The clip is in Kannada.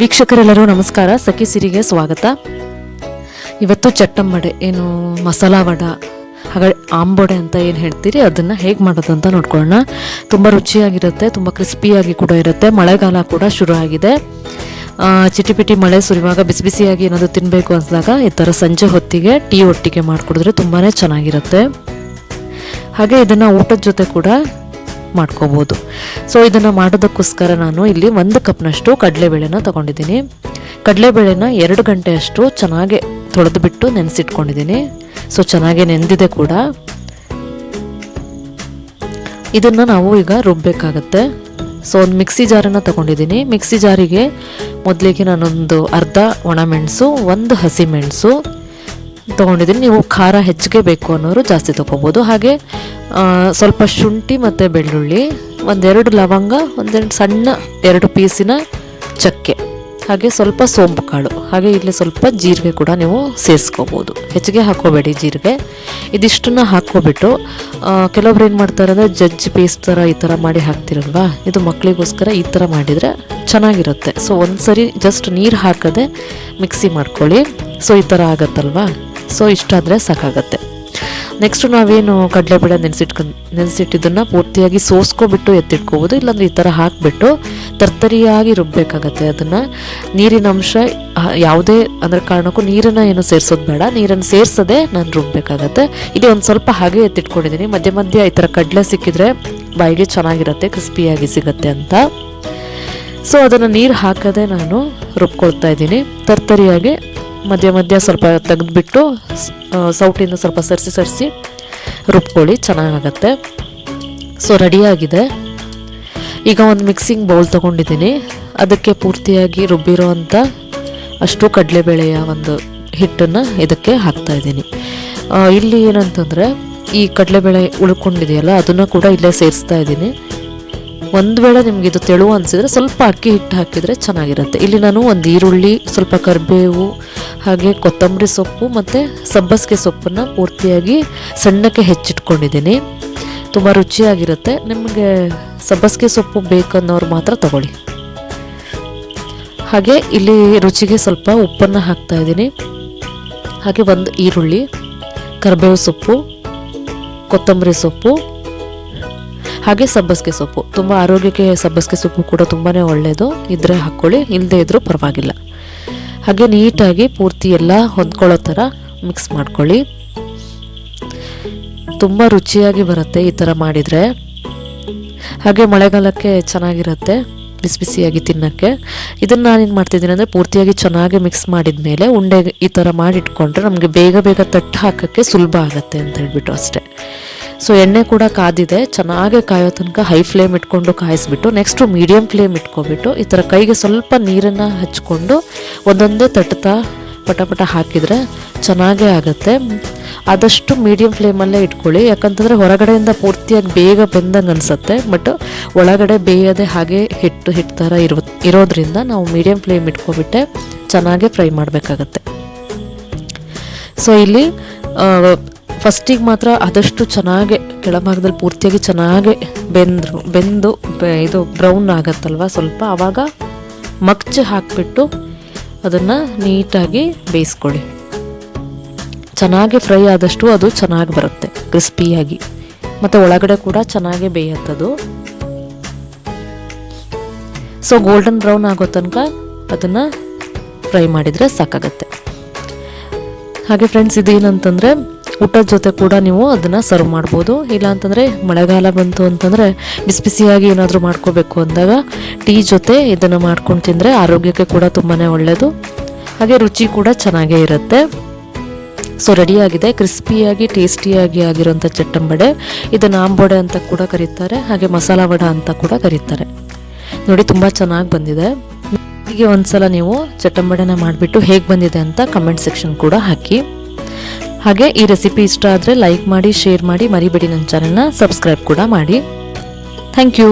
ವೀಕ್ಷಕರೆಲ್ಲರೂ ನಮಸ್ಕಾರ. ಸಖಿ ಸಿರಿಗೆ ಸ್ವಾಗತ. ಇವತ್ತು ಚಟ್ಟಂಬಡೆ ಏನು ಮಸಾಲಾ ವಡ ಹಾಗೆ ಆಂಬೋಡೆ ಅಂತ ಏನು ಹೇಳ್ತೀರಿ ಅದನ್ನು ಹೇಗೆ ಮಾಡೋದು ಅಂತ ನೋಡ್ಕೊಳ್ಳೋಣ. ತುಂಬ ರುಚಿಯಾಗಿರುತ್ತೆ, ತುಂಬ ಕ್ರಿಸ್ಪಿಯಾಗಿ ಕೂಡ ಇರುತ್ತೆ. ಮಳೆಗಾಲ ಕೂಡ ಶುರು ಆಗಿದೆ. ಚಿಟಿಪಿಟಿ ಮಳೆ ಸುರಿಯುವಾಗ ಬಿಸಿ ಬಿಸಿಯಾಗಿ ಏನಾದರೂ ತಿನ್ನಬೇಕು ಅಂದಾಗ ಈ ಥರ ಸಂಜೆ ಹೊತ್ತಿಗೆ ಟೀ ಒಟ್ಟಿಗೆ ಮಾಡಿಕೊಡಿದ್ರೆ ತುಂಬಾ ಚೆನ್ನಾಗಿರುತ್ತೆ. ಹಾಗೆ ಇದನ್ನು ಊಟದ ಜೊತೆ ಕೂಡ ಮಾಡ್ಕೋಬೋದು. ಸೊ ಇದನ್ನು ಮಾಡೋದಕ್ಕೋಸ್ಕರ ನಾನು ಇಲ್ಲಿ 1 ಕಪ್ನಷ್ಟು ಕಡಲೆಬೇಳೆನ ತೊಗೊಂಡಿದ್ದೀನಿ. ಕಡಲೆಬೇಳೆನ 2 ಗಂಟೆಯಷ್ಟು ಚೆನ್ನಾಗಿ ತೊಳೆದುಬಿಟ್ಟು ನೆನೆಸಿಟ್ಕೊಂಡಿದ್ದೀನಿ. ಸೊ ಚೆನ್ನಾಗಿ ನೆಂದಿದೆ ಕೂಡ. ಇದನ್ನು ನಾವು ಈಗ ರುಬ್ಬಬೇಕಾಗತ್ತೆ. ಸೊ ಒಂದು ಮಿಕ್ಸಿ ಜಾರನ್ನು ತೊಗೊಂಡಿದ್ದೀನಿ. ಮಿಕ್ಸಿ ಜಾರಿಗೆ ಮೊದಲಿಗೆ ನಾನೊಂದು ಅರ್ಧ ಒಣಮೆಣಸು, 1 ಹಸಿಮೆಣಸು ತೊಗೊಂಡಿದ್ದೀನಿ. ನೀವು ಖಾರ ಹೆಚ್ಚಿಗೆ ಬೇಕು ಅನ್ನೋರು ಜಾಸ್ತಿ ತೊಗೋಬೋದು. ಹಾಗೆ ಸ್ವಲ್ಪ ಶುಂಠಿ ಮತ್ತು ಬೆಳ್ಳುಳ್ಳಿ, 1-2 ಲವಂಗ, 1 ಸಣ್ಣ 2 ಪೀಸಿನ ಚಕ್ಕೆ, ಹಾಗೆ ಸ್ವಲ್ಪ ಸೋಂಪು ಕಾಳು, ಹಾಗೆ ಇಲ್ಲಿ ಸ್ವಲ್ಪ ಜೀರಿಗೆ ಕೂಡ ನೀವು ಸೇರಿಸ್ಕೋಬೋದು. ಹೆಚ್ಚಿಗೆ ಹಾಕೋಬೇಡಿ ಜೀರಿಗೆ. ಇದಿಷ್ಟನ್ನು ಹಾಕ್ಕೊಬಿಟ್ಟು ಕೆಲವೊಬ್ರು ಏನು ಮಾಡ್ತಾರೆ ಅಂದರೆ ಜಜ್ಜಿ ಪೇಸ್ಟ್ ಥರ ಈ ಥರ ಮಾಡಿ ಹಾಕ್ತಿರಲ್ವಾ, ಇದು ಮಕ್ಕಳಿಗೋಸ್ಕರ ಈ ಥರ ಮಾಡಿದರೆ ಚೆನ್ನಾಗಿರುತ್ತೆ. ಸೊ ಒಂದು ಸರಿ ಜಸ್ಟ್ ನೀರು ಹಾಕದೆ ಮಿಕ್ಸಿ ಮಾಡ್ಕೊಳ್ಳಿ. ಸೊ ಈ ಥರ ಆಗತ್ತಲ್ವಾ. ಸೊ ಇಷ್ಟಾದರೆ ಸಾಕಾಗತ್ತೆ. ನೆಕ್ಸ್ಟು ನಾವೇನು ಕಡಲೆಬೇಳೆ ನೆನೆಸಿಟ್ಟಿದ್ದನ್ನು ಪೂರ್ತಿಯಾಗಿ ಸೋಸ್ಕೊಬಿಟ್ಟು ಎತ್ತಿಟ್ಕೋಬೋದು. ಇಲ್ಲಾಂದರೆ ಈ ಥರ ಹಾಕಿಬಿಟ್ಟು ತರ್ತರಿಯಾಗಿ ರುಬ್ಬಬೇಕಾಗತ್ತೆ. ಅದನ್ನು ನೀರಿನ ಅಂಶ ಯಾವುದೇ ಅಂದರೆ ಕಾರಣಕ್ಕೂ ನೀರನ್ನು ಏನು ಸೇರಿಸೋದು ಬೇಡ. ನೀರನ್ನು ಸೇರಿಸದೆ ನಾನು ರುಬ್ಬಬೇಕಾಗತ್ತೆ. ಇಲ್ಲಿ ಒಂದು ಸ್ವಲ್ಪ ಹಾಗೆ ಎತ್ತಿಟ್ಕೊಂಡಿದ್ದೀನಿ. ಮಧ್ಯ ಮಧ್ಯ ಈ ಥರ ಕಡಲೆ ಸಿಕ್ಕಿದ್ರೆ ಬಾಯಿಗೆ ಚೆನ್ನಾಗಿರುತ್ತೆ, ಕ್ರಿಸ್ಪಿಯಾಗಿ ಸಿಗುತ್ತೆ ಅಂತ. ಸೊ ಅದನ್ನು ನೀರು ಹಾಕದೆ ನಾನು ರುಬ್ಕೊಳ್ತಾ ಇದ್ದೀನಿ. ತರ್ತರಿಯಾಗಿ ಮಧ್ಯ ಮಧ್ಯ ಸ್ವಲ್ಪ ತೆಗೆದುಬಿಟ್ಟು ಸೌಟಿಂದ ಸ್ವಲ್ಪ ಸರಿಸಿ ರುಬ್ಕೊಳ್ಳಿ, ಚೆನ್ನಾಗಾಗತ್ತೆ. ಸೊ ರೆಡಿಯಾಗಿದೆ. ಈಗ ಒಂದು ಮಿಕ್ಸಿಂಗ್ ಬೌಲ್ ತೊಗೊಂಡಿದ್ದೀನಿ. ಅದಕ್ಕೆ ಪೂರ್ತಿಯಾಗಿ ರುಬ್ಬಿರೋ ಅಂಥ ಅಷ್ಟು ಕಡಲೆಬೇಳೆಯ ಒಂದು ಹಿಟ್ಟನ್ನು ಇದಕ್ಕೆ ಹಾಕ್ತಾಯಿದ್ದೀನಿ. ಇಲ್ಲಿ ಏನಂತಂದರೆ ಈ ಕಡಲೆಬೇಳೆ ಉಳ್ಕೊಂಡಿದೆಯಲ್ಲ ಅದನ್ನು ಕೂಡ ಇಲ್ಲೇ ಸೇರಿಸ್ತಾ ಇದ್ದೀನಿ. ಒಂದು ವೇಳೆ ನಿಮ್ಗೆ ಇದು ತೆಳು ಅನಿಸಿದ್ರೆ ಸ್ವಲ್ಪ ಅಕ್ಕಿ ಹಿಟ್ಟು ಹಾಕಿದರೆ ಚೆನ್ನಾಗಿರುತ್ತೆ. ಇಲ್ಲಿ ನಾನು ಒಂದು ಈರುಳ್ಳಿ, ಸ್ವಲ್ಪ ಕರಿಬೇವು, ಹಾಗೆ ಕೊತ್ತಂಬರಿ ಸೊಪ್ಪು ಮತ್ತು ಸಬ್ಬಸಿಗೆ ಸೊಪ್ಪನ್ನು ಪೂರ್ತಿಯಾಗಿ ಸಣ್ಣಕ್ಕೆ ಹೆಚ್ಚಿಟ್ಕೊಂಡಿದ್ದೀನಿ. ತುಂಬ ರುಚಿಯಾಗಿರುತ್ತೆ. ನಿಮಗೆ ಸಬ್ಬಸಿಗೆ ಸೊಪ್ಪು ಬೇಕನ್ನೋರು ಮಾತ್ರ ತಗೊಳ್ಳಿ. ಹಾಗೆ ಇಲ್ಲಿ ರುಚಿಗೆ ಸ್ವಲ್ಪ ಉಪ್ಪನ್ನು ಹಾಕ್ತಾಯಿದ್ದೀನಿ. ಹಾಗೆ 1 ಈರುಳ್ಳಿ, ಕರಿಬೇವು ಸೊಪ್ಪು, ಕೊತ್ತಂಬರಿ ಸೊಪ್ಪು, ಹಾಗೆ ಸಬ್ಬಸಿಗೆ ಸೊಪ್ಪು. ತುಂಬ ಆರೋಗ್ಯಕ್ಕೆ ಸಬ್ಬಸಿಗೆ ಸೊಪ್ಪು ಕೂಡ ತುಂಬಾ ಒಳ್ಳೆಯದು. ಇದ್ದರೆ ಹಾಕ್ಕೊಳ್ಳಿ, ಇಲ್ಲದೇ ಇದ್ದರೂ ಪರವಾಗಿಲ್ಲ. ಹಾಗೆ ನೀಟಾಗಿ ಪೂರ್ತಿ ಎಲ್ಲ ಹೊಂದ್ಕೊಳ್ಳೋ ಥರ ಮಿಕ್ಸ್ ಮಾಡ್ಕೊಳ್ಳಿ. ತುಂಬ ರುಚಿಯಾಗಿ ಬರುತ್ತೆ ಈ ಥರ ಮಾಡಿದರೆ. ಹಾಗೆ ಮಳೆಗಾಲಕ್ಕೆ ಚೆನ್ನಾಗಿರುತ್ತೆ ಬಿಸಿ ಬಿಸಿಯಾಗಿ ತಿನ್ನೋಕ್ಕೆ. ಇದನ್ನು ನಾನೇನು ಮಾಡ್ತಿದ್ದೀನಿ ಅಂದರೆ ಪೂರ್ತಿಯಾಗಿ ಚೆನ್ನಾಗಿ ಮಿಕ್ಸ್ ಮಾಡಿದ ಮೇಲೆ ಉಂಡೆ ಈ ಥರ ಮಾಡಿಟ್ಕೊಂಡ್ರೆ ನಮಗೆ ಬೇಗ ತಟ್ಟು ಹಾಕೋಕ್ಕೆ ಸುಲಭ ಆಗುತ್ತೆ ಅಂತ ಹೇಳ್ಬಿಟ್ಟು ಅಷ್ಟೇ. ಸೊ ಎಣ್ಣೆ ಕೂಡ ಕಾದಿದೆ. ಚೆನ್ನಾಗಿ ಕಾಯೋ ತನಕ ಹೈ ಫ್ಲೇಮ್ ಇಟ್ಕೊಂಡು ಕಾಯಿಸ್ಬಿಟ್ಟು ನೆಕ್ಸ್ಟು ಮೀಡಿಯಮ್ ಫ್ಲೇಮ್ ಇಟ್ಕೊಬಿಟ್ಟು ಈ ಥರ ಕೈಗೆ ಸ್ವಲ್ಪ ನೀರನ್ನು ಹಚ್ಕೊಂಡು ಒಂದೊಂದೇ ತಟ್ತಾ ಪಟ ಹಾಕಿದರೆ ಚೆನ್ನಾಗೇ ಆಗುತ್ತೆ. ಆದಷ್ಟು ಮೀಡಿಯಮ್ ಫ್ಲೇಮಲ್ಲೇ ಇಟ್ಕೊಳ್ಳಿ. ಯಾಕಂತಂದರೆ ಹೊರಗಡೆಯಿಂದ ಪೂರ್ತಿಯಾಗಿ ಬೇಗ ಬೆಂದಂಗೆ ಅನಿಸುತ್ತೆ, ಬಟ್ ಒಳಗಡೆ ಬೇಯದೆ ಹಾಗೆ ಹಿಟ್ಟು ಥರ ಇರೋದ್ರಿಂದ ನಾವು ಮೀಡಿಯಮ್ ಫ್ಲೇಮ್ ಇಟ್ಕೊಬಿಟ್ಟೆ ಚೆನ್ನಾಗೇ ಫ್ರೈ ಮಾಡಬೇಕಾಗತ್ತೆ. ಸೊ ಇಲ್ಲಿ ಫಸ್ಟಿಗೆ ಮಾತ್ರ ಆದಷ್ಟು ಚೆನ್ನಾಗಿ ಕೆಳಭಾಗದಲ್ಲಿ ಪೂರ್ತಿಯಾಗಿ ಚೆನ್ನಾಗಿ ಬೆಂದು ಇದು ಬ್ರೌನ್ ಆಗತ್ತಲ್ವ ಸ್ವಲ್ಪ, ಆವಾಗ ಮಗ್ಚಿ ಹಾಕಿಬಿಟ್ಟು ಅದನ್ನು ನೀಟಾಗಿ ಬೇಯಿಸ್ಕೊಳ್ಳಿ. ಚೆನ್ನಾಗಿ ಫ್ರೈ ಆದಷ್ಟು ಅದು ಚೆನ್ನಾಗಿ ಬರುತ್ತೆ, ಕ್ರಿಸ್ಪಿಯಾಗಿ, ಮತ್ತು ಒಳಗಡೆ ಕೂಡ ಚೆನ್ನಾಗಿ ಬೇಯತ್ತದು. ಸೊ ಗೋಲ್ಡನ್ ಬ್ರೌನ್ ಆಗೋ ತನಕ ಅದನ್ನು ಫ್ರೈ ಮಾಡಿದರೆ ಸಾಕಾಗತ್ತೆ. ಹಾಗೆ ಫ್ರೆಂಡ್ಸ್, ಇದೇನಂತಂದರೆ ಊಟದ ಜೊತೆ ಕೂಡ ನೀವು ಅದನ್ನು ಸರ್ವ್ ಮಾಡ್ಬೋದು. ಇಲ್ಲಾಂತಂದರೆ ಮಳೆಗಾಲ ಬಂತು ಅಂತಂದರೆ ಬಿಸಿ ಬಿಸಿಯಾಗಿ ಏನಾದರೂ ಮಾಡ್ಕೋಬೇಕು ಅಂದಾಗ ಟೀ ಜೊತೆ ಇದನ್ನು ಮಾಡ್ಕೊಂಡು ತಿಂದರೆ ಆರೋಗ್ಯಕ್ಕೆ ಕೂಡ ತುಂಬಾ ಒಳ್ಳೆಯದು. ಹಾಗೆ ರುಚಿ ಕೂಡ ಚೆನ್ನಾಗೇ ಇರುತ್ತೆ. ಸೊ ರೆಡಿಯಾಗಿದೆ ಕ್ರಿಸ್ಪಿಯಾಗಿ ಟೇಸ್ಟಿಯಾಗಿ ಆಗಿರೋಂಥ ಚಟ್ಟಂಬಡೆ. ಇದನ್ನು ಆಂಬೋಡೆ ಅಂತ ಕೂಡ ಕರೀತಾರೆ, ಹಾಗೆ ಮಸಾಲ ವಡ ಅಂತ ಕೂಡ ಕರೀತಾರೆ. ನೋಡಿ ತುಂಬ ಚೆನ್ನಾಗಿ ಬಂದಿದೆ. ಹೀಗೆ ಒಂದ್ಸಲ ನೀವು ಚಟ್ಟಂಬಡೆನ ಮಾಡಿಬಿಟ್ಟು ಹೇಗೆ ಬಂದಿದೆ ಅಂತ ಕಮೆಂಟ್ ಸೆಕ್ಷನ್ ಕೂಡ ಹಾಕಿ. ಹಾಗೆ ಈ ರೆಸಿಪಿ ಇಷ್ಟ ಆದರೆ ಲೈಕ್ ಮಾಡಿ, ಶೇರ್ ಮಾಡಿ, ಮರಿಬೇಡಿ ನನ್ನ ಚಾನೆಲ್ನ ಸಬ್ಸ್ಕ್ರೈಬ್ ಕೂಡ ಮಾಡಿ. Thank you.